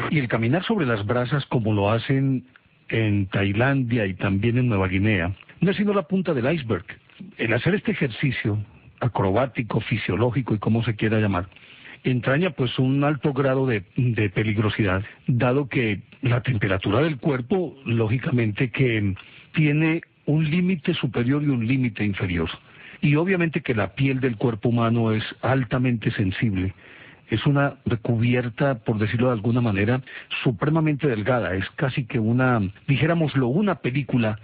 Y el caminar sobre las brasas, como lo hacen en Tailandia y también en Nueva Guinea, no es sino la punta del iceberg. El hacer este ejercicio acrobático, fisiológico y como se quiera llamar, entraña pues un alto grado de peligrosidad, dado que la temperatura del cuerpo, lógicamente que tiene un límite superior y un límite inferior. Y obviamente que la piel del cuerpo humano es altamente sensible. Es una recubierta, por decirlo de alguna manera, supremamente delgada. Es casi que una, dijéramoslo, una película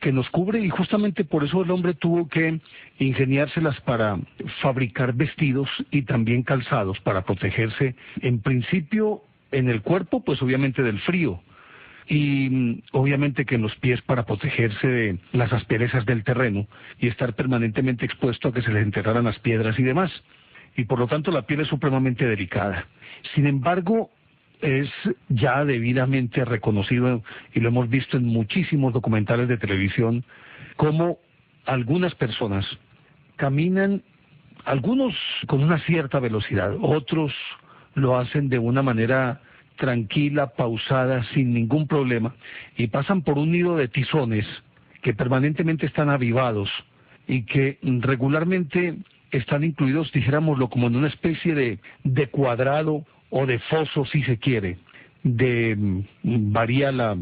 que nos cubre, y justamente por eso el hombre tuvo que ingeniárselas para fabricar vestidos y también calzados para protegerse, en principio en el cuerpo, pues obviamente del frío, y obviamente que en los pies para protegerse de las asperezas del terreno y estar permanentemente expuesto a que se les enterraran las piedras y demás. Y por lo tanto la piel es supremamente delicada. Sin embargo, es ya debidamente reconocido, y lo hemos visto en muchísimos documentales de televisión, cómo algunas personas caminan, algunos con una cierta velocidad, otros lo hacen de una manera tranquila, pausada, sin ningún problema, y pasan por un nido de tizones que permanentemente están avivados y que regularmente están incluidos, dijéramoslo, como en una especie de cuadrado o de foso, si se quiere. Varía la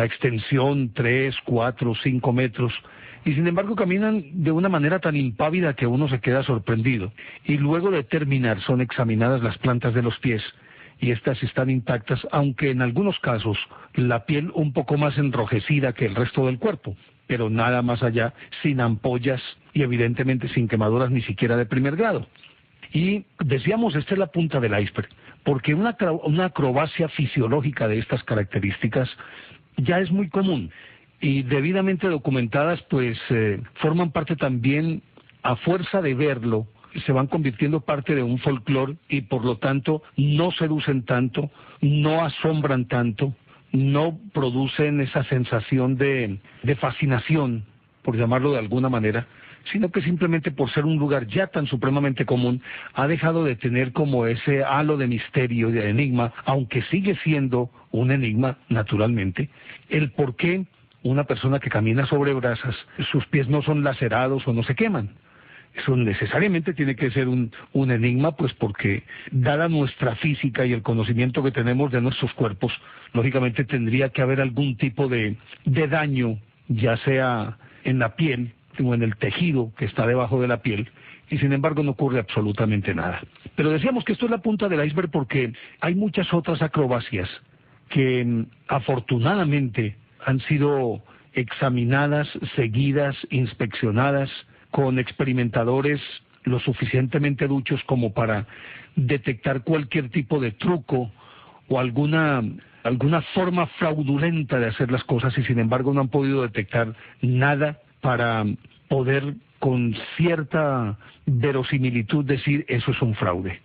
extensión, 3, 4, 5 metros, y sin embargo caminan de una manera tan impávida que uno se queda sorprendido. Y luego de terminar son examinadas las plantas de los pies, y estas están intactas, aunque en algunos casos la piel un poco más enrojecida que el resto del cuerpo, pero nada más allá, sin ampollas y evidentemente sin quemaduras ni siquiera de primer grado. Y decíamos, esta es la punta del iceberg, porque una acrobacia fisiológica de estas características ya es muy común, y debidamente documentadas pues forman parte también, a fuerza de verlo, se van convirtiendo parte de un folclore, y por lo tanto no seducen tanto, no asombran tanto, no producen esa sensación de fascinación, por llamarlo de alguna manera, sino que simplemente por ser un lugar ya tan supremamente común, ha dejado de tener como ese halo de misterio y de enigma, aunque sigue siendo un enigma, naturalmente, el por qué una persona que camina sobre brasas, sus pies no son lacerados o no se queman. Eso necesariamente tiene que ser un enigma, pues porque dada nuestra física y el conocimiento que tenemos de nuestros cuerpos, lógicamente tendría que haber algún tipo de daño, ya sea en la piel o en el tejido que está debajo de la piel, y sin embargo no ocurre absolutamente nada. Pero decíamos que esto es la punta del iceberg porque hay muchas otras acrobacias que afortunadamente han sido examinadas, seguidas, inspeccionadas, con experimentadores lo suficientemente duchos como para detectar cualquier tipo de truco o alguna forma fraudulenta de hacer las cosas, y sin embargo no han podido detectar nada para poder con cierta verosimilitud decir eso es un fraude.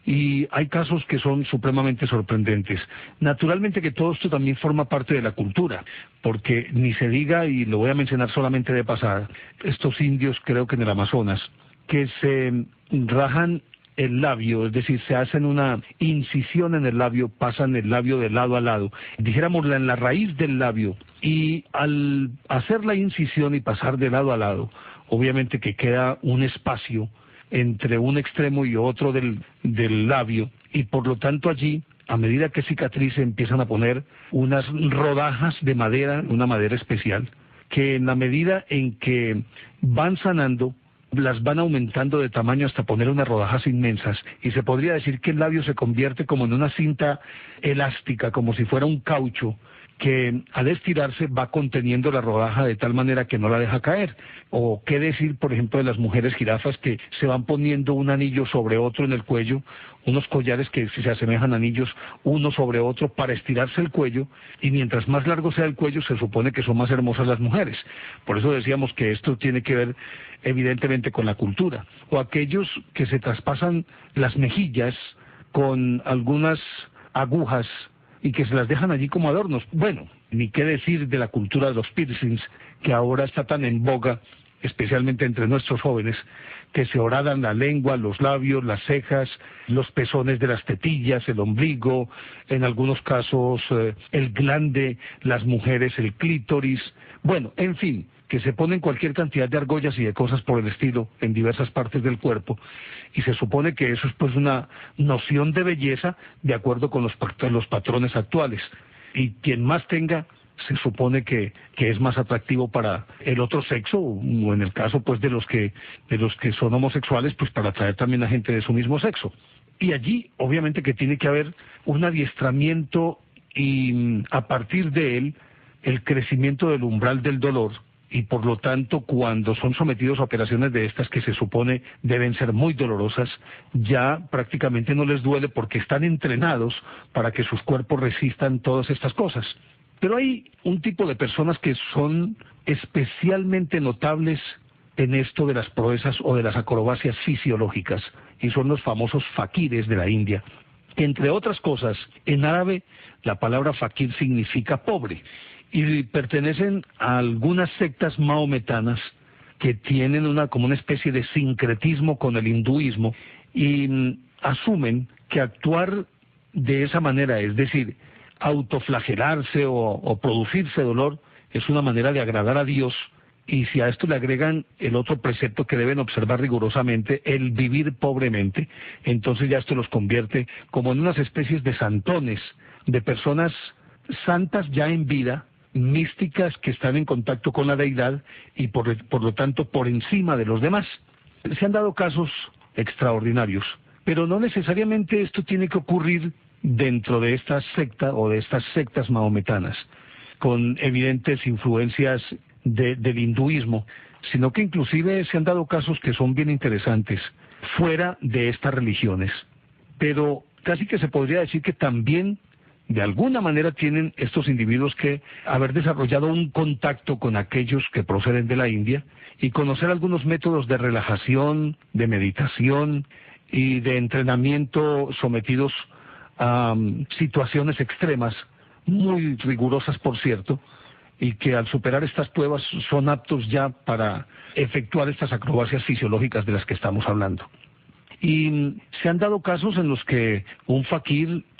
Y hay casos que son supremamente sorprendentes. Naturalmente que todo esto también forma parte de la cultura, porque ni se diga, y lo voy a mencionar solamente de pasada, estos indios, creo que en el Amazonas, que se rajan el labio, es decir, se hacen una incisión en el labio, pasan el labio de lado a lado, dijéramosla en la raíz del labio, y al hacer la incisión y pasar de lado a lado, obviamente que queda un espacio entre un extremo y otro del labio, y por lo tanto allí, a medida que cicatrice, empiezan a poner unas rodajas de madera, una madera especial, que en la medida en que van sanando, las van aumentando de tamaño hasta poner unas rodajas inmensas, y se podría decir que el labio se convierte como en una cinta elástica, como si fuera un caucho, que al estirarse va conteniendo la rodaja de tal manera que no la deja caer. O qué decir, por ejemplo, de las mujeres jirafas que se van poniendo un anillo sobre otro en el cuello, unos collares que se asemejan a anillos uno sobre otro para estirarse el cuello, y mientras más largo sea el cuello se supone que son más hermosas las mujeres. Por eso decíamos que esto tiene que ver evidentemente con la cultura. O aquellos que se traspasan las mejillas con algunas agujas y que se las dejan allí como adornos. Bueno, ni qué decir de la cultura de los piercings, que ahora está tan en boga, especialmente entre nuestros jóvenes, que se horadan la lengua, los labios, las cejas, los pezones de las tetillas, el ombligo, en algunos casos el glande, las mujeres el clítoris, bueno, en fin, que se ponen cualquier cantidad de argollas y de cosas por el estilo en diversas partes del cuerpo, y se supone que eso es pues una noción de belleza de acuerdo con los patrones actuales, y quien más tenga se supone que es más atractivo para el otro sexo, o en el caso pues de los que son homosexuales, pues para atraer también a gente de su mismo sexo. Y allí obviamente que tiene que haber un adiestramiento y a partir de él el crecimiento del umbral del dolor, y por lo tanto cuando son sometidos a operaciones de estas que se supone deben ser muy dolorosas, ya prácticamente no les duele porque están entrenados para que sus cuerpos resistan todas estas cosas. Pero hay un tipo de personas que son especialmente notables en esto de las proezas o de las acrobacias fisiológicas, y son los famosos fakires de la India. Entre otras cosas, en árabe la palabra fakir significa pobre, y pertenecen a algunas sectas mahometanas que tienen como una especie de sincretismo con el hinduismo, y asumen que actuar de esa manera, es decir, autoflagelarse o producirse dolor, es una manera de agradar a Dios, y si a esto le agregan el otro precepto que deben observar rigurosamente, el vivir pobremente, entonces ya esto los convierte como en unas especies de santones, de personas santas ya en vida, místicas que están en contacto con la deidad y por lo tanto por encima de los demás. Se han dado casos extraordinarios, pero no necesariamente esto tiene que ocurrir dentro de esta secta o de estas sectas mahometanas, con evidentes influencias del hinduismo, sino que inclusive se han dado casos que son bien interesantes fuera de estas religiones. Pero casi que se podría decir que también de alguna manera tienen estos individuos que haber desarrollado un contacto con aquellos que proceden de la India y conocer algunos métodos de relajación, de meditación y de entrenamiento sometidos a situaciones extremas, muy rigurosas por cierto, y que al superar estas pruebas son aptos ya para efectuar estas acrobacias fisiológicas de las que estamos hablando. Y se han dado casos en los que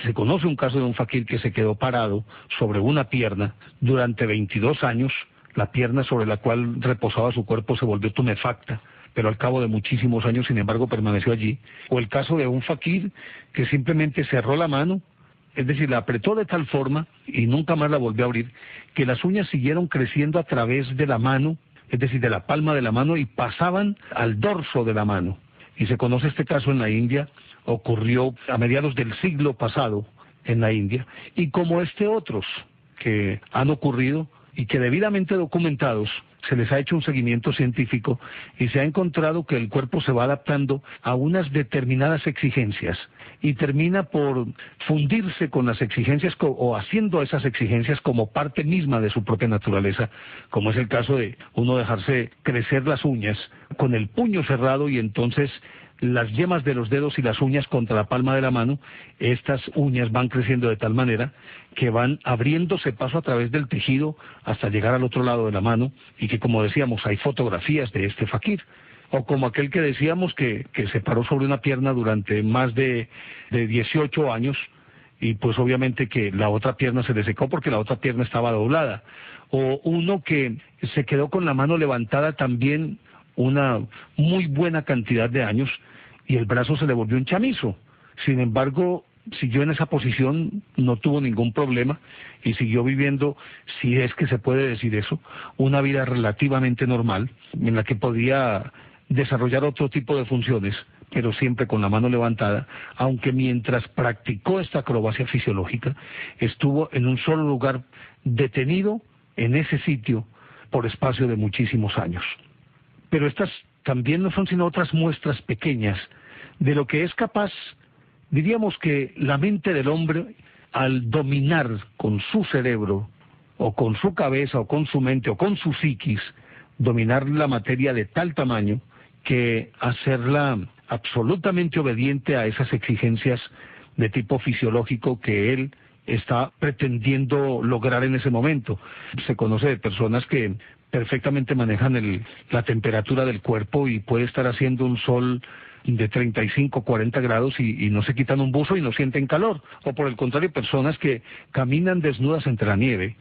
se conoce un caso de un fakir que se quedó parado sobre una pierna durante 22 años, la pierna sobre la cual reposaba su cuerpo se volvió tumefacta, pero al cabo de muchísimos años, sin embargo, permaneció allí. O el caso de un fakir que simplemente cerró la mano, es decir, la apretó de tal forma y nunca más la volvió a abrir, que las uñas siguieron creciendo a través de la mano, es decir, de la palma de la mano, y pasaban al dorso de la mano. Y se conoce este caso en la India, ocurrió a mediados del siglo pasado en la India, y como otros que han ocurrido y que debidamente documentados, se les ha hecho un seguimiento científico y se ha encontrado que el cuerpo se va adaptando a unas determinadas exigencias y termina por fundirse con las exigencias o haciendo esas exigencias como parte misma de su propia naturaleza, como es el caso de uno dejarse crecer las uñas con el puño cerrado y entonces las yemas de los dedos y las uñas contra la palma de la mano, estas uñas van creciendo de tal manera que van abriéndose paso a través del tejido hasta llegar al otro lado de la mano, y que, como decíamos, hay fotografías de este fakir, o como aquel que decíamos que se paró sobre una pierna durante más de 18 años y pues obviamente que la otra pierna se le secó porque la otra pierna estaba doblada, o uno que se quedó con la mano levantada también una muy buena cantidad de años y el brazo se le volvió un chamizo. Sin embargo, siguió en esa posición, no tuvo ningún problema y siguió viviendo, si es que se puede decir eso, una vida relativamente normal en la que podía desarrollar otro tipo de funciones, pero siempre con la mano levantada, aunque mientras practicó esta acrobacia fisiológica estuvo en un solo lugar detenido en ese sitio por espacio de muchísimos años. Pero estas también no son sino otras muestras pequeñas de lo que es capaz, diríamos que la mente del hombre, al dominar con su cerebro, o con su cabeza, o con su mente, o con su psiquis, dominar la materia de tal tamaño que hacerla absolutamente obediente a esas exigencias de tipo fisiológico que él está pretendiendo lograr en ese momento. Se conoce de personas que perfectamente manejan la temperatura del cuerpo y puede estar haciendo un sol de 35, 40 grados y no se quitan un buzo y no sienten calor. O por el contrario, personas que caminan desnudas entre la nieve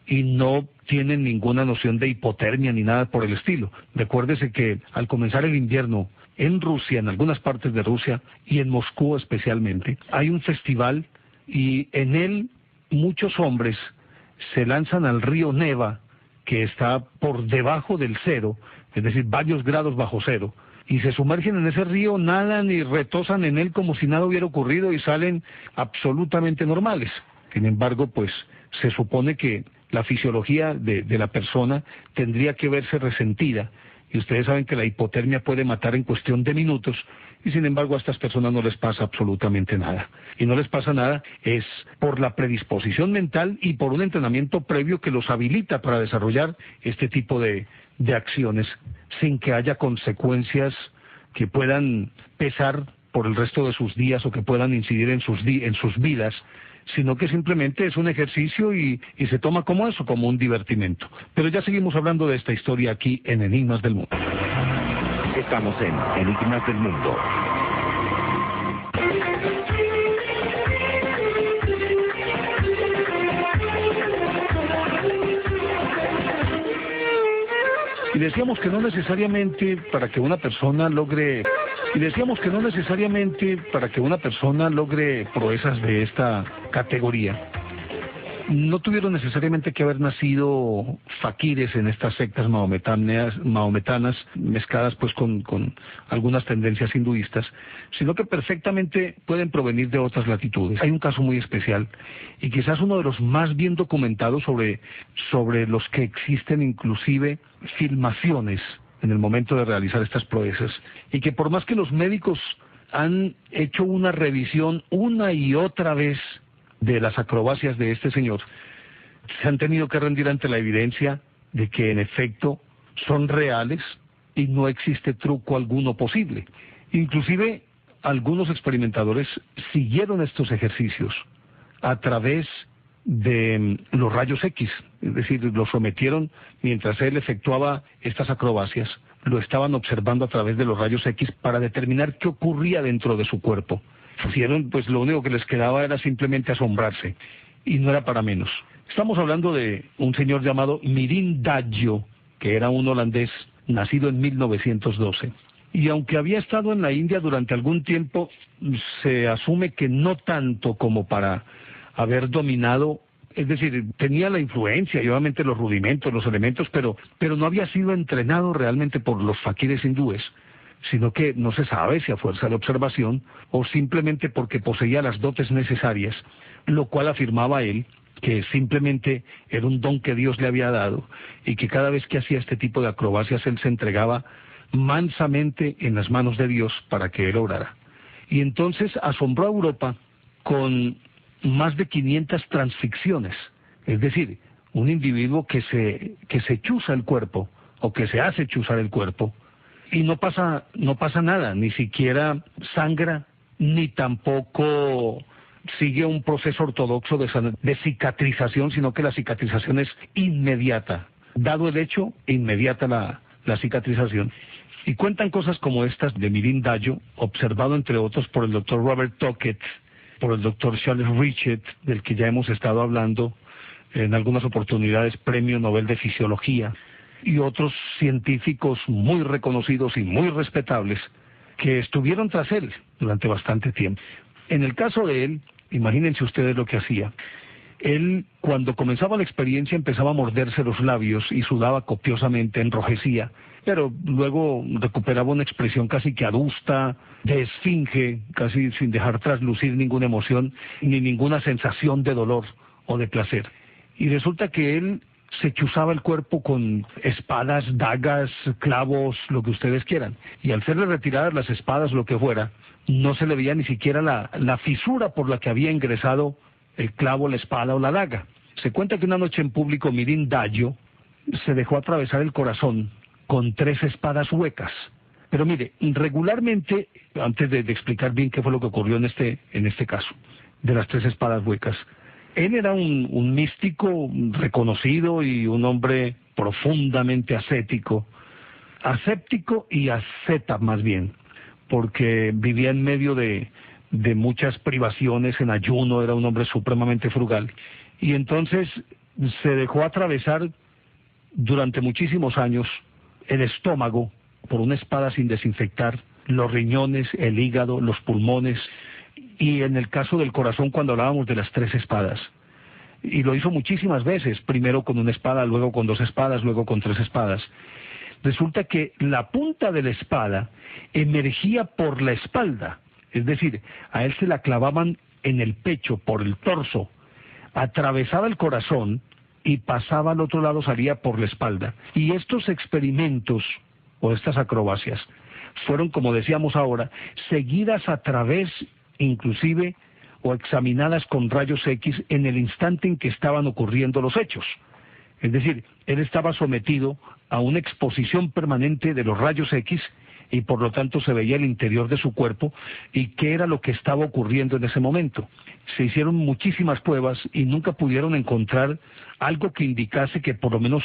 y no tienen ninguna noción de hipotermia ni nada por el estilo. Recuérdese que al comenzar el invierno en Rusia, en algunas partes de Rusia y en Moscú especialmente, hay un festival y en él muchos hombres se lanzan al río Neva, que está por debajo del cero, es decir, varios grados bajo cero, y se sumergen en ese río, nadan y retosan en él como si nada hubiera ocurrido y salen absolutamente normales. Sin embargo, pues se supone que la fisiología de la persona tendría que verse resentida, y ustedes saben que la hipotermia puede matar en cuestión de minutos, y sin embargo a estas personas no les pasa absolutamente nada. Y no les pasa nada es por la predisposición mental y por un entrenamiento previo que los habilita para desarrollar este tipo de acciones sin que haya consecuencias que puedan pesar por el resto de sus días o que puedan incidir en sus vidas, sino que simplemente es un ejercicio y se toma como eso, como un divertimento. Pero ya seguimos hablando de esta historia aquí en Enigmas del Mundo. Estamos en Enigmas del Mundo. Y decíamos que no necesariamente para que una persona logre proezas de esta categoría, no tuvieron necesariamente que haber nacido faquires en estas sectas mahometanas mezcladas pues con algunas tendencias hinduistas, sino que perfectamente pueden provenir de otras latitudes. Hay un caso muy especial y quizás uno de los más bien documentados sobre los que existen inclusive filmaciones en el momento de realizar estas proezas, y que por más que los médicos han hecho una revisión una y otra vez de las acrobacias de este señor, se han tenido que rendir ante la evidencia de que en efecto son reales y no existe truco alguno posible. Inclusive algunos experimentadores siguieron estos ejercicios a través de los rayos X, es decir, lo sometieron mientras él efectuaba estas acrobacias, lo estaban observando a través de los rayos X para determinar qué ocurría dentro de su cuerpo. Pues lo único que les quedaba era simplemente asombrarse, y no era para menos. Estamos hablando de un señor llamado Mirin Daggio, que era un holandés nacido en 1912. Y aunque había estado en la India durante algún tiempo, se asume que no tanto como para haber dominado, es decir, tenía la influencia y obviamente los rudimentos, los elementos, pero no había sido entrenado realmente por los faquires hindúes, sino que no se sabe si a fuerza de observación o simplemente porque poseía las dotes necesarias, lo cual afirmaba él que simplemente era un don que Dios le había dado y que cada vez que hacía este tipo de acrobacias él se entregaba mansamente en las manos de Dios para que él obrara. Y entonces asombró a Europa con más de 500 transficciones, es decir, un individuo que se chuza el cuerpo o que se hace chuzar el cuerpo, y no pasa nada, ni siquiera sangra, ni tampoco sigue un proceso ortodoxo de cicatrización, sino que la cicatrización es inmediata. Dado el hecho, inmediata la cicatrización. Y cuentan cosas como estas de Mirin Daggio, observado entre otros por el doctor Robert Tockett, por el doctor Charles Richet, del que ya hemos estado hablando en algunas oportunidades, Premio Nobel de Fisiología, y otros científicos muy reconocidos y muy respetables que estuvieron tras él durante bastante tiempo. En el caso de él, imagínense ustedes lo que hacía. Él, cuando comenzaba la experiencia, empezaba a morderse los labios y sudaba copiosamente, enrojecía, pero luego recuperaba una expresión casi que adusta, de esfinge, casi sin dejar traslucir ninguna emoción ni ninguna sensación de dolor o de placer. Y resulta que él se chuzaba el cuerpo con espadas, dagas, clavos, lo que ustedes quieran. Y al serle retiradas las espadas, lo que fuera, no se le veía ni siquiera la fisura por la que había ingresado el clavo, la espada o la daga. Se cuenta que una noche en público Mirin Daggio se dejó atravesar el corazón con 3 espadas huecas. Pero mire, regularmente, antes de explicar bien qué fue lo que ocurrió en este caso, de las 3 espadas huecas, él era un místico reconocido y un hombre profundamente ascético, aséptico y asceta más bien, porque vivía en medio de muchas privaciones, en ayuno, era un hombre supremamente frugal. Y entonces se dejó atravesar durante muchísimos años el estómago por una espada sin desinfectar, los riñones, el hígado, los pulmones, y en el caso del corazón cuando hablábamos de las 3 espadas. Y lo hizo muchísimas veces, primero con una espada, luego con 2 espadas, luego con 3 espadas. Resulta que la punta de la espada emergía por la espalda, es decir, a él se la clavaban en el pecho, por el torso, atravesaba el corazón y pasaba al otro lado, salía por la espalda. Y estos experimentos, o estas acrobacias, fueron, como decíamos ahora, seguidas a través, inclusive, o examinadas con rayos X en el instante en que estaban ocurriendo los hechos. Es decir, él estaba sometido a una exposición permanente de los rayos X y por lo tanto se veía el interior de su cuerpo y qué era lo que estaba ocurriendo en ese momento. Se hicieron muchísimas pruebas y nunca pudieron encontrar algo que indicase que por lo menos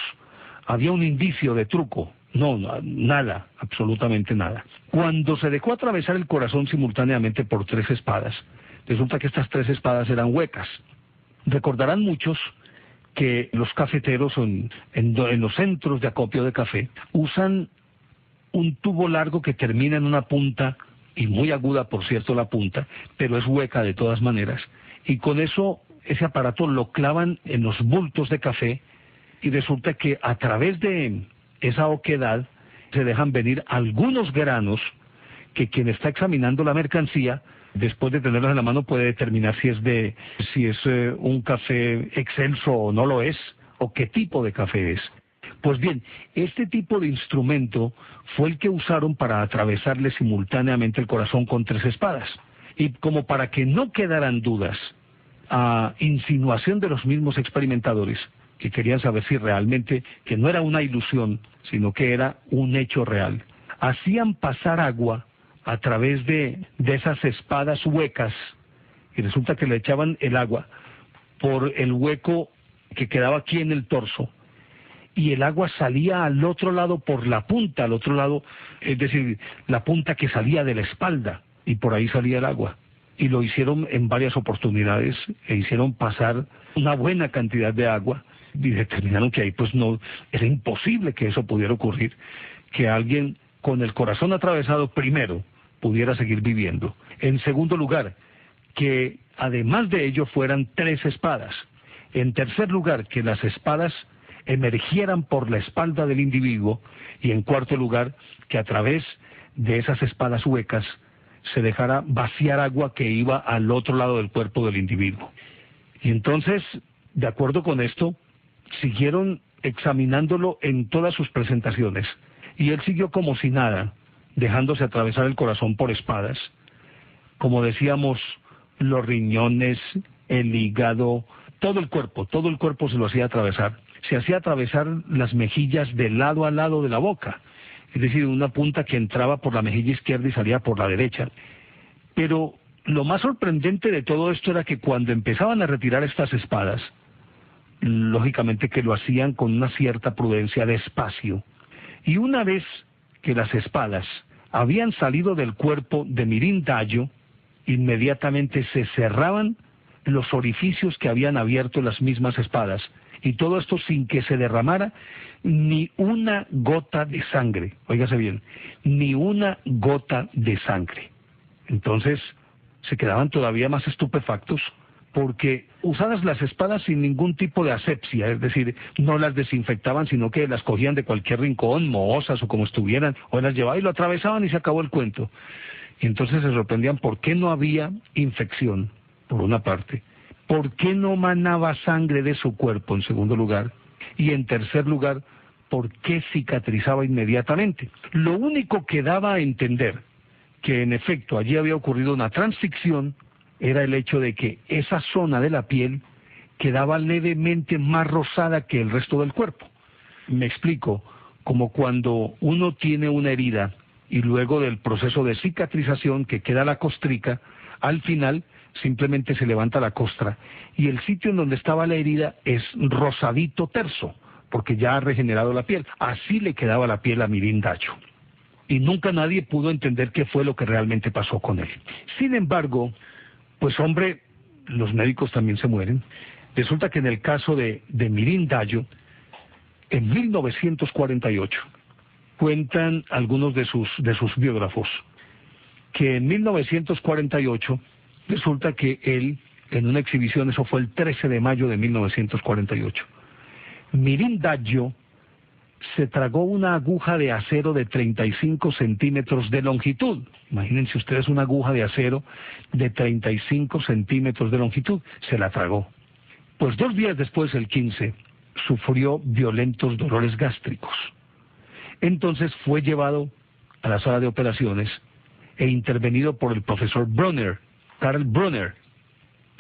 había un indicio de truco. No, nada, absolutamente nada. Cuando se dejó atravesar el corazón simultáneamente por 3 espadas, resulta que estas 3 espadas eran huecas. Recordarán muchos que los cafeteros en los centros de acopio de café usan un tubo largo que termina en una punta, y muy aguda por cierto la punta, pero es hueca de todas maneras, y con eso ese aparato lo clavan en los bultos de café y resulta que a través de esa oquedad se dejan venir algunos granos que quien está examinando la mercancía, después de tenerlos en la mano, puede determinar si es un café excelso o no lo es, o qué tipo de café es. Pues bien, este tipo de instrumento fue el que usaron para atravesarle simultáneamente el corazón con 3 espadas. Y como para que no quedaran dudas, a insinuación de los mismos experimentadores, que querían saber si realmente, que no era una ilusión, sino que era un hecho real, hacían pasar agua a través de esas espadas huecas, y resulta que le echaban el agua por el hueco que quedaba aquí en el torso, y el agua salía al otro lado por la punta, al otro lado, es decir, la punta que salía de la espalda, y por ahí salía el agua. Y lo hicieron en varias oportunidades, e hicieron pasar una buena cantidad de agua, y determinaron que ahí pues no, era imposible que eso pudiera ocurrir, que alguien con el corazón atravesado primero pudiera seguir viviendo. En segundo lugar, que además de ello fueran 3 espadas. En tercer lugar, que las espadas emergieran por la espalda del individuo. Y en cuarto lugar, que a través de esas espadas huecas se dejara vaciar agua que iba al otro lado del cuerpo del individuo. Y entonces, de acuerdo con esto, siguieron examinándolo en todas sus presentaciones. Y él siguió como si nada, dejándose atravesar el corazón por espadas. Como decíamos, los riñones, el hígado, todo el cuerpo se lo hacía atravesar. Se hacía atravesar las mejillas de lado a lado de la boca, es decir, una punta que entraba por la mejilla izquierda y salía por la derecha. Pero lo más sorprendente de todo esto era que cuando empezaban a retirar estas espadas, lógicamente que lo hacían con una cierta prudencia, despacio. Y una vez que las espadas habían salido del cuerpo de Mirín Dayo, inmediatamente se cerraban los orificios que habían abierto las mismas espadas, y todo esto sin que se derramara ni una gota de sangre. Óigase bien, ni una gota de sangre. Entonces se quedaban todavía más estupefactos, porque usadas las espadas sin ningún tipo de asepsia, es decir, no las desinfectaban, sino que las cogían de cualquier rincón, mohosas o como estuvieran, o las llevaban y lo atravesaban y se acabó el cuento. Y entonces se sorprendían por qué no había infección, por una parte, por qué no manaba sangre de su cuerpo, en segundo lugar, y en tercer lugar, por qué cicatrizaba inmediatamente. Lo único que daba a entender que en efecto allí había ocurrido una transficción era el hecho de que esa zona de la piel quedaba levemente más rosada que el resto del cuerpo. Me explico, como cuando uno tiene una herida y luego del proceso de cicatrización que queda la costrica, al final simplemente se levanta la costra y el sitio en donde estaba la herida es rosadito terso, porque ya ha regenerado la piel. Así le quedaba la piel a Mirín Dayo. Y nunca nadie pudo entender qué fue lo que realmente pasó con él. Sin embargo, pues hombre, los médicos también se mueren. Resulta que en el caso de Mirín Dayo, en 1948, cuentan algunos de sus biógrafos, que en 1948 resulta que él, en una exhibición, eso fue el 13 de mayo de 1948, Mirín Dayo se tragó una aguja de acero de 35 centímetros de longitud. Imagínense ustedes una aguja de acero de 35 centímetros de longitud, se la tragó. Pues 2 días después, el 15, sufrió violentos dolores gástricos. Entonces fue llevado a la sala de operaciones e intervenido por el profesor Brunner, Karl Brunner.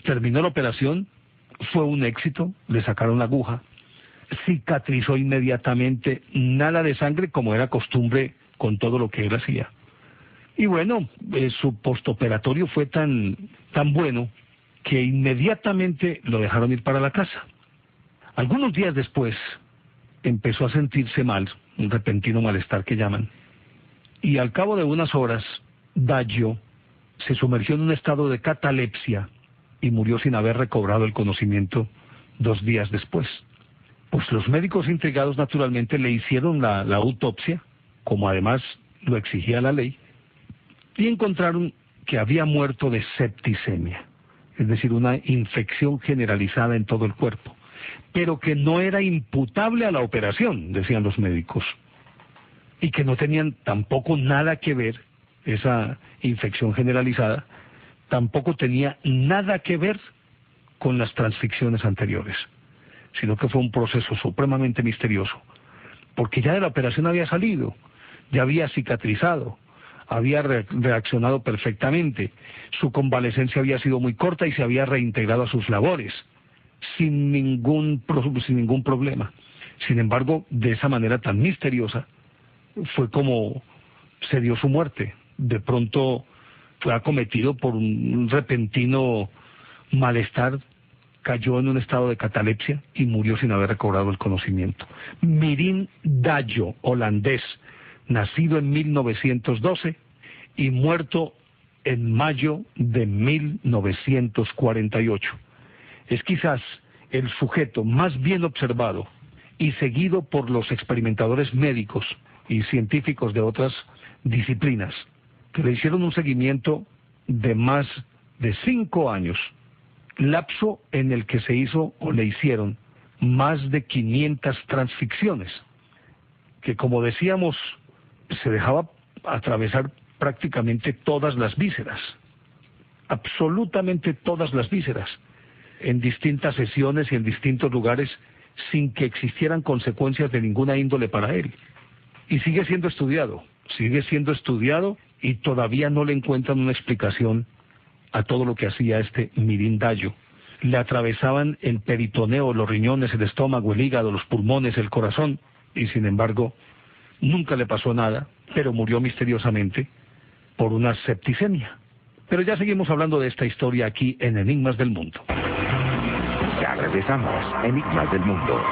Terminó la operación, fue un éxito, le sacaron la aguja, cicatrizó inmediatamente, nada de sangre como era costumbre con todo lo que él hacía. Y bueno, su postoperatorio fue tan bueno que inmediatamente lo dejaron ir para la casa. Algunos días después empezó a sentirse mal, un repentino malestar que llaman, y al cabo de unas horas, Dayo se sumergió en un estado de catalepsia y murió sin haber recobrado el conocimiento 2 días después. Pues los médicos intrigados naturalmente le hicieron la autopsia, como además lo exigía la ley, y encontraron que había muerto de septicemia, es decir, una infección generalizada en todo el cuerpo, pero que no era imputable a la operación, decían los médicos, y que no tenían tampoco nada que ver, esa infección generalizada, tampoco tenía nada que ver con las transficciones anteriores, sino que fue un proceso supremamente misterioso, porque ya de la operación había salido, ya había cicatrizado, había reaccionado perfectamente, su convalecencia había sido muy corta y se había reintegrado a sus labores, sin ningún problema. Sin embargo, de esa manera tan misteriosa, fue como se dio su muerte. De pronto fue acometido por un repentino malestar, cayó en un estado de catalepsia y murió sin haber recobrado el conocimiento. Mirín Dayo, holandés, nacido en 1912 y muerto en mayo de 1948. Es quizás el sujeto más bien observado y seguido por los experimentadores médicos y científicos de otras disciplinas, que le hicieron un seguimiento de más de 5 años, lapso en el que se hizo o le hicieron más de 500 transficciones, que como decíamos, se dejaba atravesar prácticamente todas las vísceras, absolutamente todas las vísceras, en distintas sesiones y en distintos lugares, sin que existieran consecuencias de ninguna índole para él. Y sigue siendo estudiado y todavía no le encuentran una explicación a todo lo que hacía este Mirín Dayo. Le atravesaban el peritoneo, los riñones, el estómago, el hígado, los pulmones, el corazón, y sin embargo nunca le pasó nada, pero murió misteriosamente por una septicemia. Pero ya seguimos hablando de esta historia aquí en Enigmas del Mundo. Ya regresamos, Enigmas del Mundo.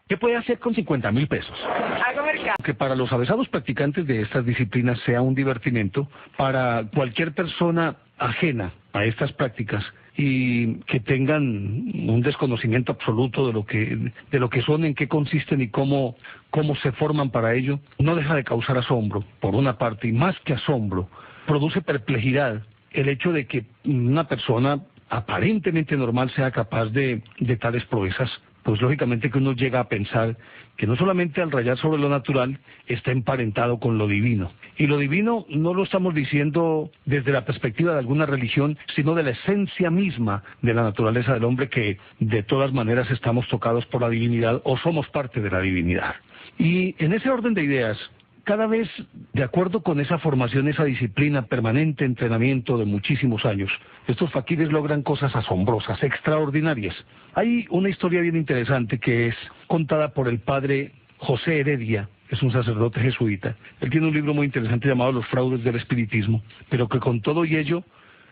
¿Qué puede hacer con 50.000 pesos? Que para los avesados practicantes de estas disciplinas sea un divertimento, para cualquier persona ajena a estas prácticas y que tengan un desconocimiento absoluto de lo que son, en qué consisten y cómo se forman para ello, no deja de causar asombro, por una parte, y más que asombro, produce perplejidad el hecho de que una persona aparentemente normal sea capaz de tales proezas. Pues lógicamente que uno llega a pensar que no solamente al rayar sobre lo natural está emparentado con lo divino. Y lo divino no lo estamos diciendo desde la perspectiva de alguna religión, sino de la esencia misma de la naturaleza del hombre, que de todas maneras estamos tocados por la divinidad o somos parte de la divinidad. Y en ese orden de ideas, cada vez, de acuerdo con esa formación, esa disciplina, permanente entrenamiento de muchísimos años, estos faquires logran cosas asombrosas, extraordinarias. Hay una historia bien interesante que es contada por el padre José Heredia, es un sacerdote jesuita. Él tiene un libro muy interesante llamado Los fraudes del espiritismo, pero que con todo y ello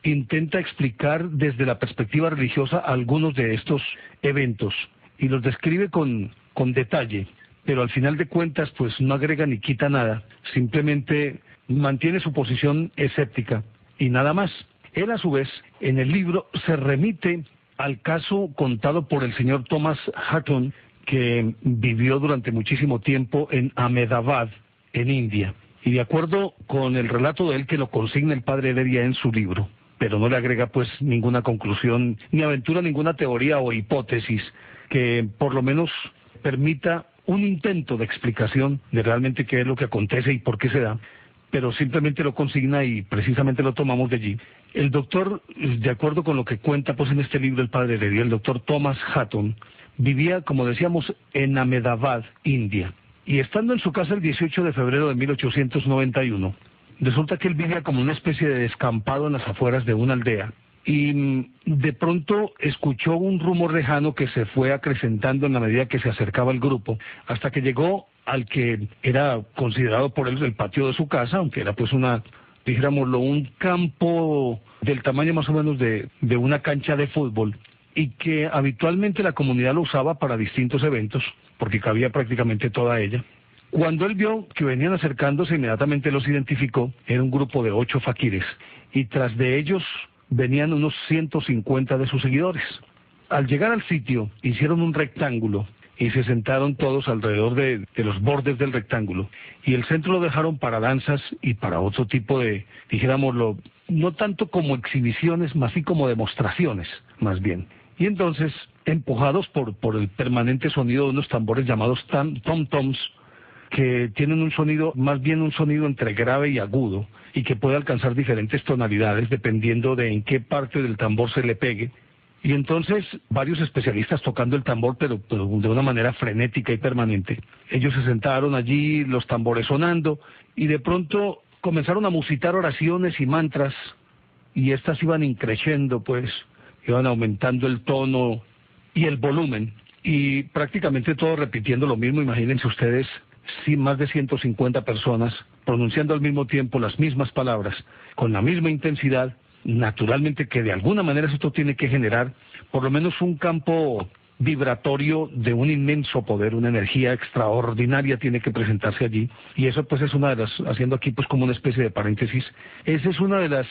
intenta explicar desde la perspectiva religiosa algunos de estos eventos y los describe con detalle, pero al final de cuentas pues no agrega ni quita nada, simplemente mantiene su posición escéptica y nada más. Él a su vez en el libro se remite al caso contado por el señor Thomas Hatton, que vivió durante muchísimo tiempo en Ahmedabad, en India, y de acuerdo con el relato de él que lo consigna el padre Heredia en su libro, pero no le agrega pues ninguna conclusión, ni aventura ninguna teoría o hipótesis que por lo menos permita un intento de explicación de realmente qué es lo que acontece y por qué se da, pero simplemente lo consigna y precisamente lo tomamos de allí. El doctor, de acuerdo con lo que cuenta pues en este libro el padre Heredia, el doctor Thomas Hatton, vivía, como decíamos, en Ahmedabad, India, y estando en su casa el 18 de febrero de 1891, resulta que él vivía como una especie de descampado en las afueras de una aldea, y de pronto escuchó un rumor lejano que se fue acrecentando en la medida que se acercaba el grupo, hasta que llegó al que era considerado por él el patio de su casa, aunque era pues dijéramoslo, un campo del tamaño más o menos de una cancha de fútbol, y que habitualmente la comunidad lo usaba para distintos eventos, porque cabía prácticamente toda ella. Cuando él vio que venían acercándose, inmediatamente los identificó. Era un grupo de 8 faquires, y tras de ellos venían unos 150 de sus seguidores. Al llegar al sitio, hicieron un rectángulo, y se sentaron todos alrededor de los bordes del rectángulo, y el centro lo dejaron para danzas y para otro tipo de, dijéramoslo, no tanto como exhibiciones, más así como demostraciones, más bien. Y entonces, empujados por el permanente sonido de unos tambores llamados tom-toms, que tienen un sonido, más bien un sonido entre grave y agudo, y que puede alcanzar diferentes tonalidades dependiendo de en qué parte del tambor se le pegue. Y entonces, varios especialistas tocando el tambor, pero de una manera frenética y permanente. Ellos se sentaron allí, los tambores sonando, y de pronto comenzaron a musitar oraciones y mantras, y estas iban increciendo, pues, iban aumentando el tono y el volumen, y prácticamente todos repitiendo lo mismo. Imagínense ustedes, sí, más de 150 personas pronunciando al mismo tiempo las mismas palabras, con la misma intensidad. Naturalmente que de alguna manera esto tiene que generar por lo menos un campo vibratorio de un inmenso poder, una energía extraordinaria tiene que presentarse allí, y eso pues es una de las, haciendo aquí pues como una especie de paréntesis, esa es una de las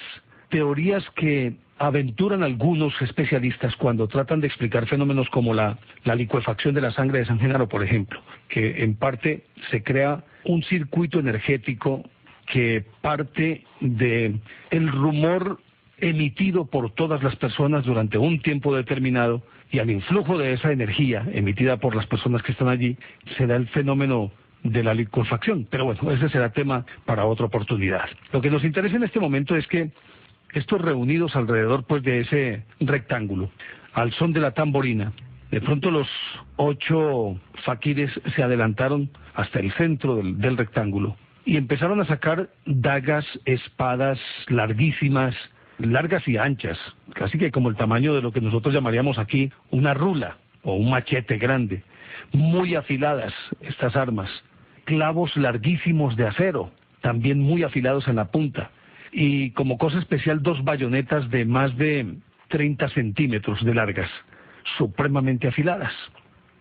teorías que aventuran algunos especialistas cuando tratan de explicar fenómenos como la licuefacción de la sangre de San Genaro, por ejemplo, que en parte se crea un circuito energético que parte de el rumor emitido por todas las personas durante un tiempo determinado, y al influjo de esa energía emitida por las personas que están allí se da el fenómeno de la licuefacción. Pero bueno, ese será tema para otra oportunidad. Lo que nos interesa en este momento es que estos reunidos alrededor pues de ese rectángulo, al son de la tamborina, de pronto los 8 faquires se adelantaron hasta el centro del rectángulo y empezaron a sacar dagas, espadas larguísimas, largas y anchas, casi que como el tamaño de lo que nosotros llamaríamos aquí una rula o un machete grande, muy afiladas estas armas, clavos larguísimos de acero, también muy afilados en la punta, y como cosa especial 2 bayonetas de más de 30 centímetros de largas, supremamente afiladas.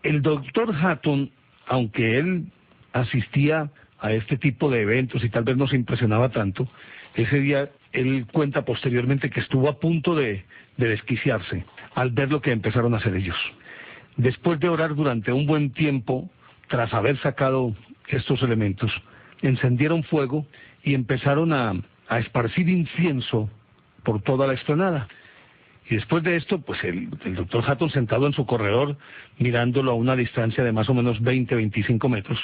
El doctor Hatton, aunque él asistía a este tipo de eventos y tal vez no se impresionaba tanto, ese día él cuenta posteriormente que estuvo a punto de desquiciarse al ver lo que empezaron a hacer ellos. Después de orar durante un buen tiempo, tras haber sacado estos elementos, encendieron fuego y empezaron a esparcir incienso por toda la explanada. Y después de esto, pues el doctor Hatton, sentado en su corredor, mirándolo a una distancia de más o menos 20-25 metros,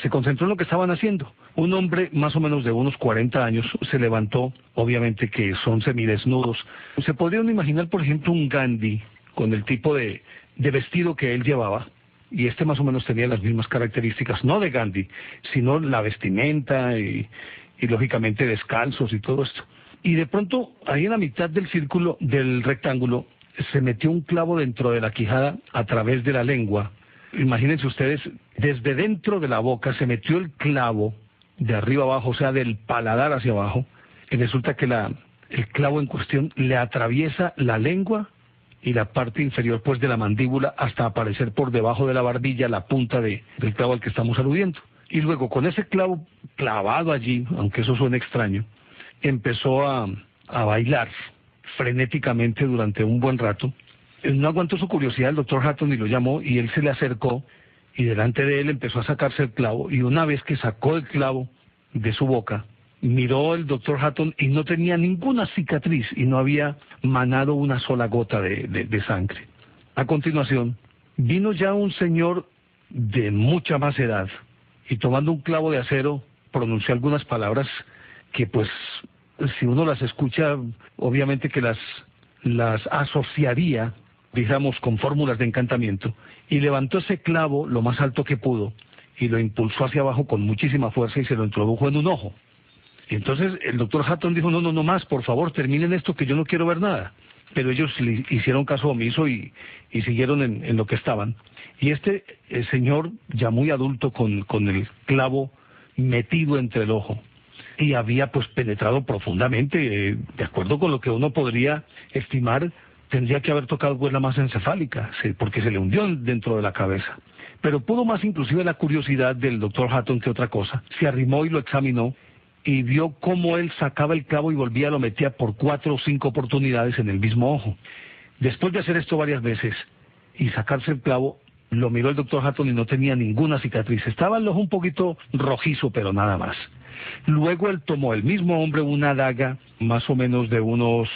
se concentró en lo que estaban haciendo. Un hombre más o menos de unos 40 años se levantó, obviamente que son semidesnudos. Se podría uno imaginar, por ejemplo, un Gandhi con el tipo de vestido que él llevaba, y este más o menos tenía las mismas características, no de Gandhi, sino la vestimenta y lógicamente descalzos y todo esto. Y de pronto, ahí en la mitad del círculo, del rectángulo, se metió un clavo dentro de la quijada a través de la lengua, Imagínense ustedes, desde dentro de la boca se metió el clavo de arriba abajo, o sea, del paladar hacia abajo, y resulta que el clavo en cuestión le atraviesa la lengua y la parte inferior pues de la mandíbula hasta aparecer por debajo de la barbilla la punta del clavo al que estamos aludiendo. Y luego con ese clavo clavado allí, aunque eso suene extraño, empezó a bailar frenéticamente durante un buen rato. No aguantó su curiosidad el doctor Hatton y lo llamó, y él se le acercó y delante de él empezó a sacarse el clavo, y una vez que sacó el clavo de su boca, miró el doctor Hatton y no tenía ninguna cicatriz y no había manado una sola gota de sangre. A continuación, vino ya un señor de mucha más edad y tomando un clavo de acero pronunció algunas palabras que pues si uno las escucha obviamente que las asociaría, digamos, con fórmulas de encantamiento, y levantó ese clavo lo más alto que pudo y lo impulsó hacia abajo con muchísima fuerza y se lo introdujo en un ojo. Y entonces el doctor Hatton dijo, no más, por favor, terminen esto que yo no quiero ver nada. Pero ellos le hicieron caso omiso y siguieron en lo que estaban. Y el señor, ya muy adulto, con el clavo metido entre el ojo, y había pues penetrado profundamente, de acuerdo con lo que uno podría estimar, tendría que haber tocado pues la masa encefálica, porque se le hundió dentro de la cabeza. Pero pudo más inclusive la curiosidad del doctor Hatton que otra cosa. Se arrimó y lo examinó y vio cómo él sacaba el clavo y volvía, lo metía por 4 o 5 oportunidades en el mismo ojo. Después de hacer esto varias veces y sacarse el clavo, lo miró el doctor Hatton y no tenía ninguna cicatriz. Estaba el ojo un poquito rojizo, pero nada más. Luego él tomó, el mismo hombre, una daga más o menos de unos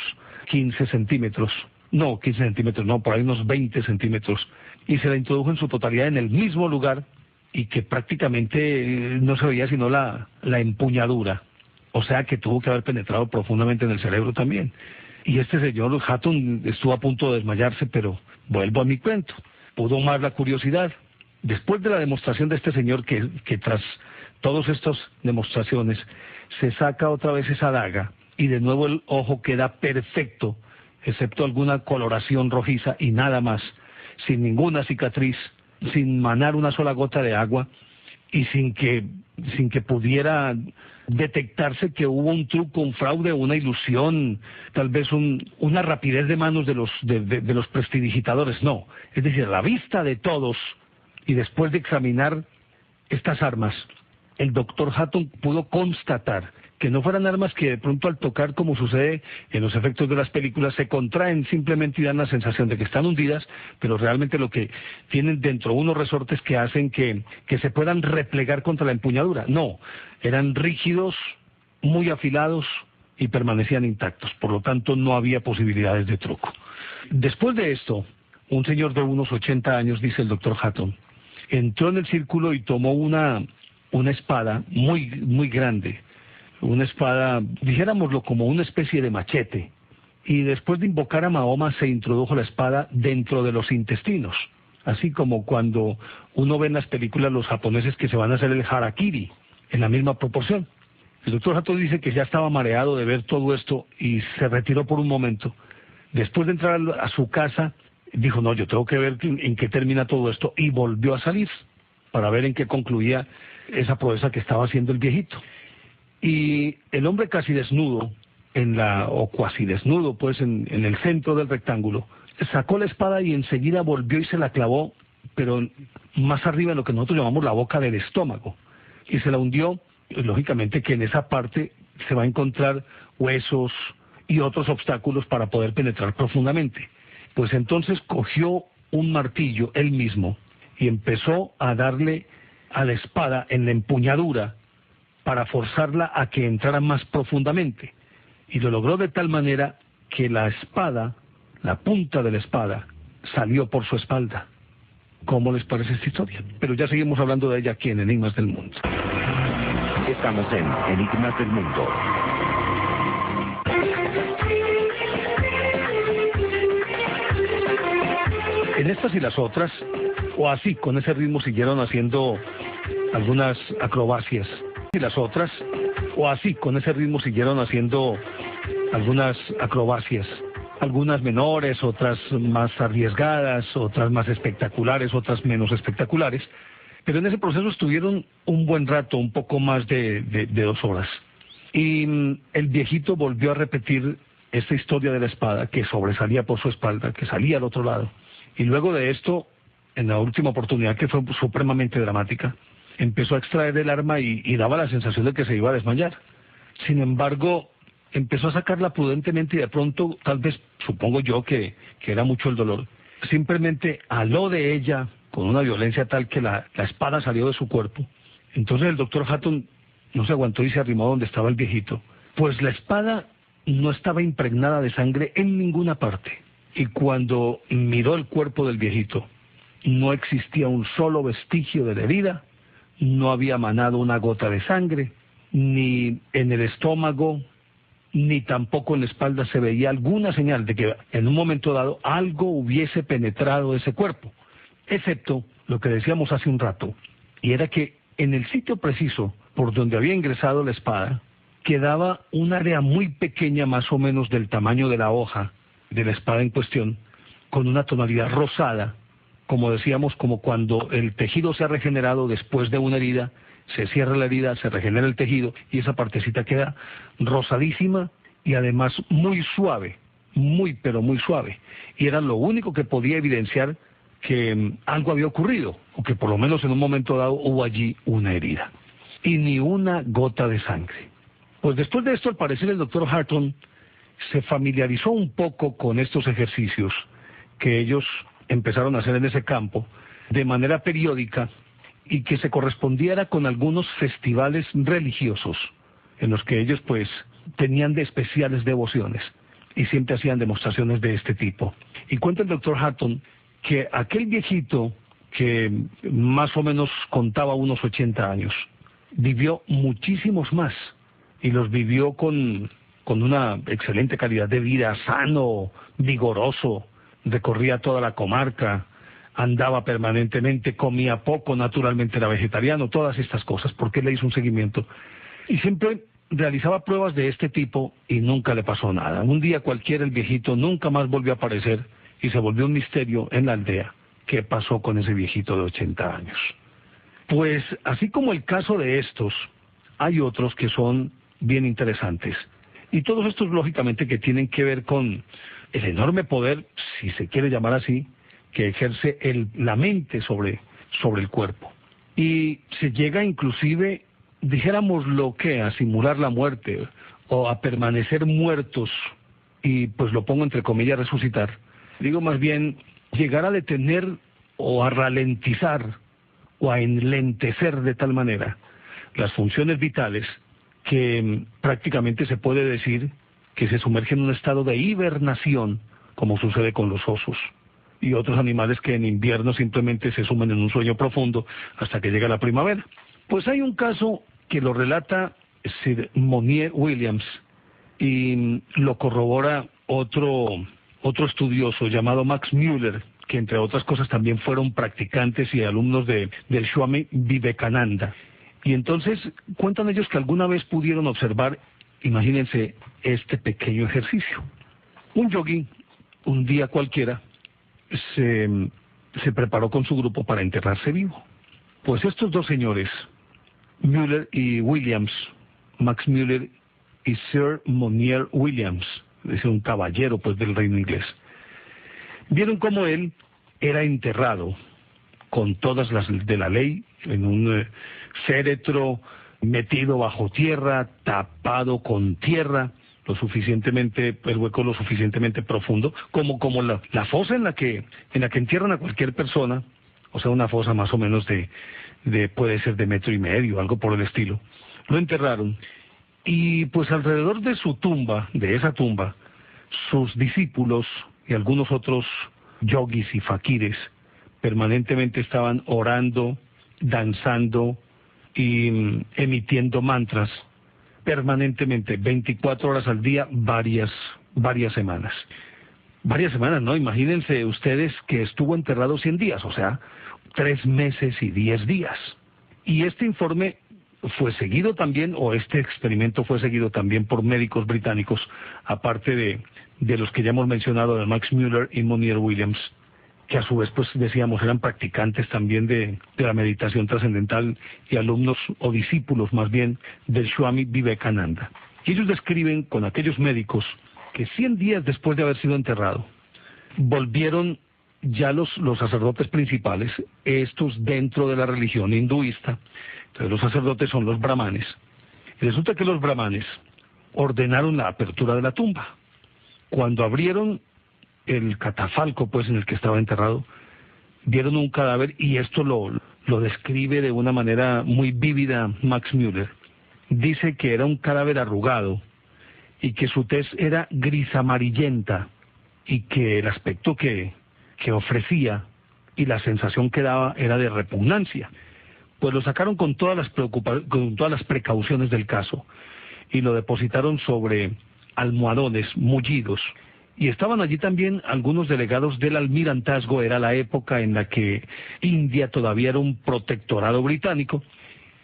15 centímetros, no, 15 centímetros, no, por ahí unos 20 centímetros, y se la introdujo en su totalidad en el mismo lugar, y que prácticamente no se veía sino la empuñadura, o sea que tuvo que haber penetrado profundamente en el cerebro también. Y este señor Hatton estuvo a punto de desmayarse, pero vuelvo a mi cuento, pudo más la curiosidad. Después de la demostración de este señor, que tras todas estas demostraciones se saca otra vez esa daga, y de nuevo el ojo queda perfecto, excepto alguna coloración rojiza y nada más, sin ninguna cicatriz, sin manar una sola gota de agua y sin que pudiera detectarse que hubo un truco, un fraude, una ilusión, tal vez una rapidez de manos de los prestidigitadores. No, es decir, a la vista de todos y después de examinar estas armas, el doctor Hatton pudo constatar que no fueran armas que de pronto al tocar, como sucede en los efectos de las películas, se contraen simplemente y dan la sensación de que están hundidas, pero realmente lo que tienen dentro unos resortes que hacen que se puedan replegar contra la empuñadura. No, eran rígidos, muy afilados y permanecían intactos, por lo tanto no había posibilidades de truco. Después de esto, un señor de unos 80 años, dice el doctor Hatton, entró en el círculo y tomó una espada muy grande, una espada, dijéramoslo, como una especie de machete, y después de invocar a Mahoma se introdujo la espada dentro de los intestinos, así como cuando uno ve en las películas los japoneses que se van a hacer el harakiri, en la misma proporción. El doctor Hatton dice que ya estaba mareado de ver todo esto y se retiró por un momento. Después de entrar a su casa, dijo, no, yo tengo que ver en qué termina todo esto, y volvió a salir para ver en qué concluía esa proeza que estaba haciendo el viejito. Y el hombre casi desnudo, o cuasi desnudo, pues en el centro del rectángulo, sacó la espada y enseguida volvió y se la clavó, pero más arriba en lo que nosotros llamamos la boca del estómago, y se la hundió. Lógicamente que en esa parte se va a encontrar huesos y otros obstáculos para poder penetrar profundamente. Pues entonces cogió un martillo él mismo y empezó a darle a la espada en la empuñadura para forzarla a que entrara más profundamente, y lo logró de tal manera que la espada, la punta de la espada, salió por su espalda. ¿Cómo les parece esta historia? Pero ya seguimos hablando de ella aquí en Enigmas del Mundo. Estamos en Enigmas del Mundo. En estas y las otras, o así, con ese ritmo siguieron haciendo algunas acrobacias. Y las otras, o así, con ese ritmo siguieron haciendo algunas acrobacias. algunas menores, otras más arriesgadas, otras más espectaculares, otras menos espectaculares, pero en ese proceso estuvieron un buen rato, un poco más de 2 horas. Y el viejito volvió a repetir esta historia de la espada que sobresalía por su espalda, que salía al otro lado. Y luego de esto, en la última oportunidad, que fue supremamente dramática, empezó a extraer el arma y daba la sensación de que se iba a desmayar. Sin embargo, empezó a sacarla prudentemente y de pronto, tal vez, supongo yo que era mucho el dolor, simplemente aló de ella con una violencia tal que la espada salió de su cuerpo. Entonces el doctor Hatton no se aguantó y se arrimó donde estaba el viejito, pues la espada no estaba impregnada de sangre en ninguna parte. Y cuando miró el cuerpo del viejito, no existía un solo vestigio de la herida, no había manado una gota de sangre, ni en el estómago, ni tampoco en la espalda se veía alguna señal de que en un momento dado algo hubiese penetrado ese cuerpo, excepto lo que decíamos hace un rato, y era que en el sitio preciso por donde había ingresado la espada, quedaba un área muy pequeña, más o menos del tamaño de la hoja de la espada en cuestión, con una tonalidad rosada, como decíamos, como cuando el tejido se ha regenerado después de una herida, se cierra la herida, se regenera el tejido y esa partecita queda rosadísima y además muy suave, pero muy suave. Y era lo único que podía evidenciar que algo había ocurrido, o que por lo menos en un momento dado hubo allí una herida. Y ni una gota de sangre. Pues después de esto, al parecer, el doctor Hatton se familiarizó un poco con estos ejercicios que ellos empezaron a hacer en ese campo de manera periódica y que se correspondiera con algunos festivales religiosos en los que ellos pues tenían de especiales devociones y siempre hacían demostraciones de este tipo. Y cuenta el doctor Hatton que aquel viejito que más o menos contaba unos 80 años, vivió muchísimos más y los vivió con una excelente calidad de vida, sano, vigoroso, recorría toda la comarca, andaba permanentemente, comía poco, naturalmente era vegetariano, todas estas cosas, porque él le hizo un seguimiento. Y siempre realizaba pruebas de este tipo y nunca le pasó nada. Un día cualquiera el viejito nunca más volvió a aparecer y se volvió un misterio en la aldea. ¿Qué pasó con ese viejito de 80 años? Pues así como el caso de estos, hay otros que son bien interesantes. Y todos estos lógicamente que tienen que ver con el enorme poder, si se quiere llamar así, que ejerce la mente sobre el cuerpo. Y se llega inclusive, dijéramos lo que, a simular la muerte o a permanecer muertos, y pues lo pongo entre comillas, resucitar. Digo más bien, llegar a detener o a ralentizar o a enlentecer de tal manera las funciones vitales que prácticamente se puede decir que se sumerge en un estado de hibernación, como sucede con los osos y otros animales que en invierno simplemente se sumen en un sueño profundo hasta que llega la primavera. Pues hay un caso que lo relata Sir Monier Williams y lo corrobora otro estudioso llamado Max Müller, que entre otras cosas también fueron practicantes y alumnos del Swami Vivekananda. Y entonces cuentan ellos que alguna vez pudieron observar, imagínense, este pequeño ejercicio. Un yogui, un día cualquiera, se preparó con su grupo para enterrarse vivo. Pues estos dos señores, Müller y Williams, Max Müller y Sir Monier Williams, es un caballero pues del reino inglés, vieron cómo él era enterrado con todas las de la ley en un féretro metido bajo tierra, tapado con tierra, el hueco lo suficientemente profundo, como la fosa en la que entierran a cualquier persona, o sea, una fosa más o menos puede ser de 1,5 metros, algo por el estilo. Lo enterraron y pues alrededor de esa tumba, sus discípulos y algunos otros yogis y fakires permanentemente estaban orando, danzando y emitiendo mantras permanentemente, 24 horas al día, varias semanas. Varias semanas, ¿no? Imagínense ustedes que estuvo enterrado 100 días, o sea, 3 meses y 10 días. Y este informe fue seguido también, o este experimento fue seguido también por médicos británicos, aparte de los que ya hemos mencionado, de Max Müller y Monier Williams, que a su vez, pues decíamos, eran practicantes también de la meditación trascendental y alumnos o discípulos más bien del Swami Vivekananda. Y ellos describen con aquellos médicos que 100 días después de haber sido enterrado, volvieron ya los sacerdotes principales, estos dentro de la religión hinduista. Entonces los sacerdotes son los brahmanes. Y resulta que los brahmanes ordenaron la apertura de la tumba. Cuando abrieron el catafalco, pues, en el que estaba enterrado, vieron un cadáver, y esto lo describe de una manera muy vívida Max Müller. Dice que era un cadáver arrugado y que su tez era gris amarillenta y que el aspecto que ofrecía y la sensación que daba era de repugnancia. Pues lo sacaron con todas las precauciones del caso y lo depositaron sobre almohadones mullidos. Y estaban allí también algunos delegados del almirantazgo. Era la época en la que India todavía era un protectorado británico,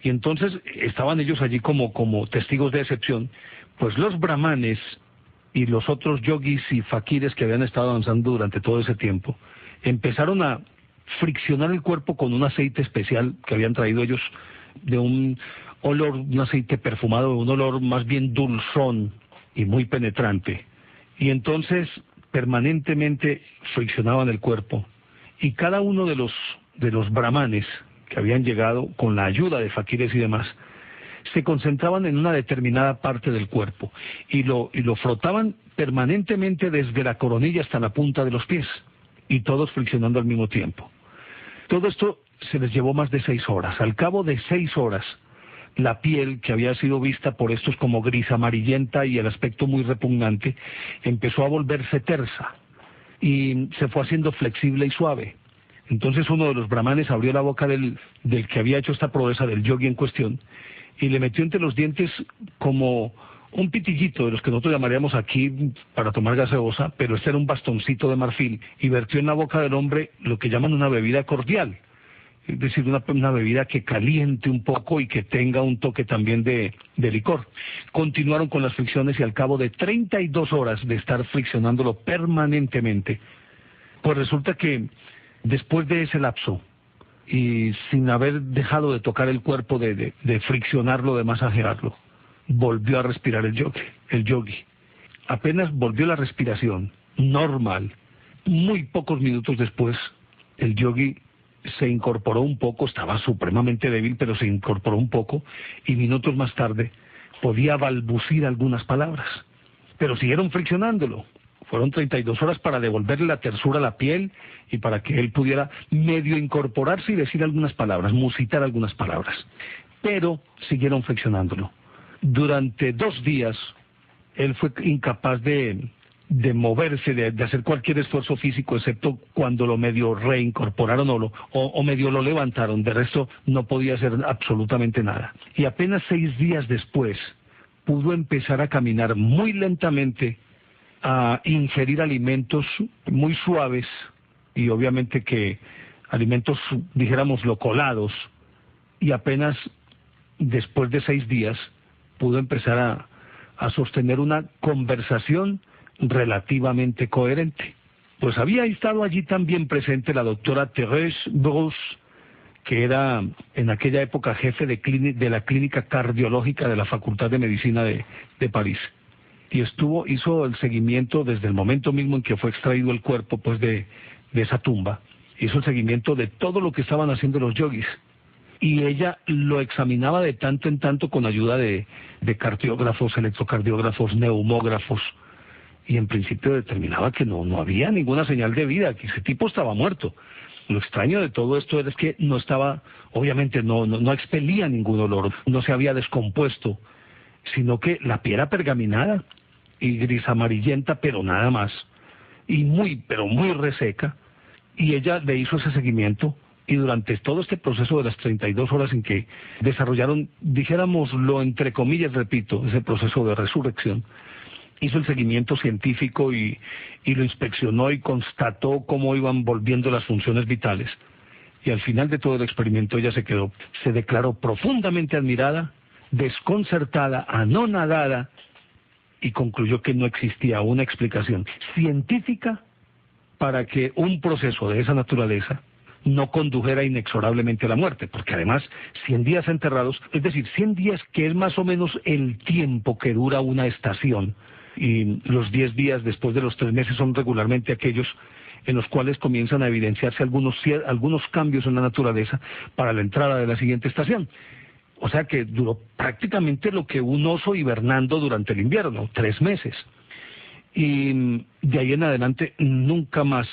y entonces estaban ellos allí como testigos de excepción. Pues los brahmanes y los otros yogis y fakires que habían estado avanzando durante todo ese tiempo empezaron a friccionar el cuerpo con un aceite especial que habían traído ellos, de un olor, un aceite perfumado, de un olor más bien dulzón y muy penetrante. Y entonces permanentemente friccionaban el cuerpo, y cada uno de los brahmanes que habían llegado con la ayuda de fakires y demás se concentraban en una determinada parte del cuerpo y lo frotaban permanentemente desde la coronilla hasta la punta de los pies, y todos friccionando al mismo tiempo. Todo esto se les llevó más de 6 horas. Al cabo de 6 horas, la piel, que había sido vista por estos como gris amarillenta y el aspecto muy repugnante, empezó a volverse tersa y se fue haciendo flexible y suave. Entonces uno de los brahmanes abrió la boca del que había hecho esta proeza, del yogi en cuestión, y le metió entre los dientes como un pitillito, de los que nosotros llamaríamos aquí para tomar gaseosa, pero este era un bastoncito de marfil, y vertió en la boca del hombre lo que llaman una bebida cordial, es decir, una bebida que caliente un poco y que tenga un toque también de licor. Continuaron con las fricciones, y al cabo de 32 horas de estar friccionándolo permanentemente, pues resulta que después de ese lapso, y sin haber dejado de tocar el cuerpo, de friccionarlo, de masajearlo, volvió a respirar el yogi. Apenas volvió la respiración normal, muy pocos minutos después, el yogi se incorporó un poco, estaba supremamente débil, pero se incorporó un poco, y minutos más tarde podía balbucir algunas palabras. Pero siguieron friccionándolo. Fueron 32 horas para devolverle la tersura a la piel y para que él pudiera medio incorporarse y decir algunas palabras, musitar algunas palabras. Pero siguieron friccionándolo. Durante 2 días, él fue incapaz de moverse, de hacer cualquier esfuerzo físico, excepto cuando lo medio reincorporaron o medio lo levantaron. De resto, no podía hacer absolutamente nada. Y apenas 6 días después, pudo empezar a caminar muy lentamente, a ingerir alimentos muy suaves, y obviamente que alimentos, dijéramos, locolados, y apenas después de 6 días pudo empezar a sostener una conversación relativamente coherente. Pues había estado allí también presente la doctora Thérèse Brousse, que era en aquella época jefe de la clínica cardiológica de la Facultad de Medicina de París. Y hizo el seguimiento desde el momento mismo en que fue extraído el cuerpo, pues, de esa tumba. Hizo el seguimiento de todo lo que estaban haciendo los yogis. Y ella lo examinaba de tanto en tanto con ayuda de cardiógrafos, electrocardiógrafos, neumógrafos. Y en principio determinaba que no había ninguna señal de vida, que ese tipo estaba muerto. Lo extraño de todo esto es que no estaba, obviamente no expelía ningún olor, no se había descompuesto, sino que la piel era pergaminada y gris amarillenta, pero nada más, y pero muy reseca. Y ella le hizo ese seguimiento, y durante todo este proceso de las 32 horas en que desarrollaron, dijéramoslo entre comillas, repito, ese proceso de resurrección, hizo el seguimiento científico y lo inspeccionó y constató cómo iban volviendo las funciones vitales. y al final de todo el experimento ella se declaró profundamente admirada, desconcertada, anonadada, y concluyó que no existía una explicación científica para que un proceso de esa naturaleza no condujera inexorablemente a la muerte, porque además 100 días enterrados, es decir, 100 días que es más o menos el tiempo que dura una estación, y los 10 días después de los 3 meses son regularmente aquellos en los cuales comienzan a evidenciarse algunos cambios en la naturaleza para la entrada de la siguiente estación. O sea que duró prácticamente lo que un oso hibernando durante el invierno, 3 meses. Y de ahí en adelante nunca más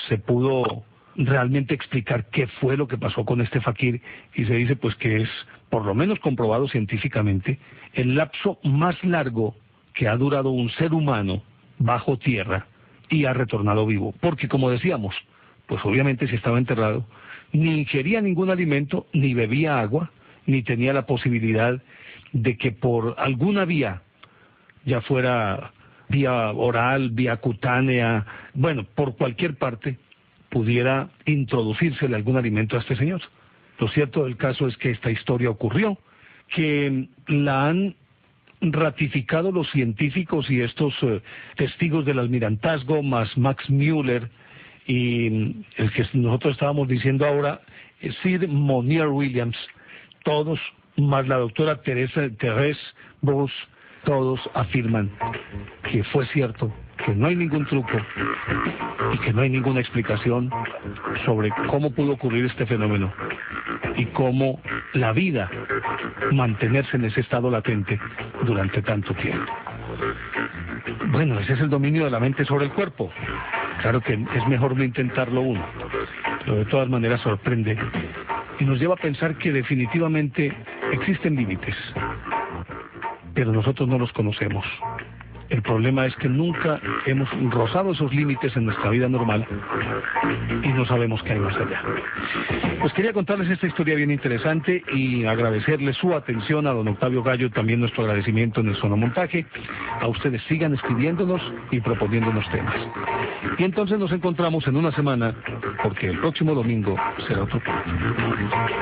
se pudo realmente explicar qué fue lo que pasó con este fakir, y se dice pues que es, por lo menos comprobado científicamente, el lapso más largo que ha durado un ser humano bajo tierra y ha retornado vivo, porque como decíamos, pues obviamente si estaba enterrado, ni ingería ningún alimento, ni bebía agua, ni tenía la posibilidad de que por alguna vía, ya fuera vía oral, vía cutánea, bueno, por cualquier parte, pudiera introducírsele algún alimento a este señor. Lo cierto del caso es que esta historia ocurrió, que la han ratificado los científicos y estos testigos del almirantazgo, más Max Müller y el que nosotros estábamos diciendo ahora, Sir Monier Williams, todos, más la doctora Therese Bruce, todos afirman que fue cierto, que no hay ningún truco y que no hay ninguna explicación sobre cómo pudo ocurrir este fenómeno y cómo la vida mantenerse en ese estado latente durante tanto tiempo. Bueno, ese es el dominio de la mente sobre el cuerpo. Claro que es mejor no intentarlo uno, pero de todas maneras sorprende y nos lleva a pensar que definitivamente existen límites, pero nosotros no los conocemos. El problema es que nunca hemos rozado esos límites en nuestra vida normal y no sabemos qué hay más allá. Pues quería contarles esta historia bien interesante y agradecerles su atención a don Octavio Gallo, también nuestro agradecimiento en el sonomontaje. A ustedes sigan escribiéndonos y proponiéndonos temas. Y entonces nos encontramos en una semana, porque el próximo domingo será otro tema.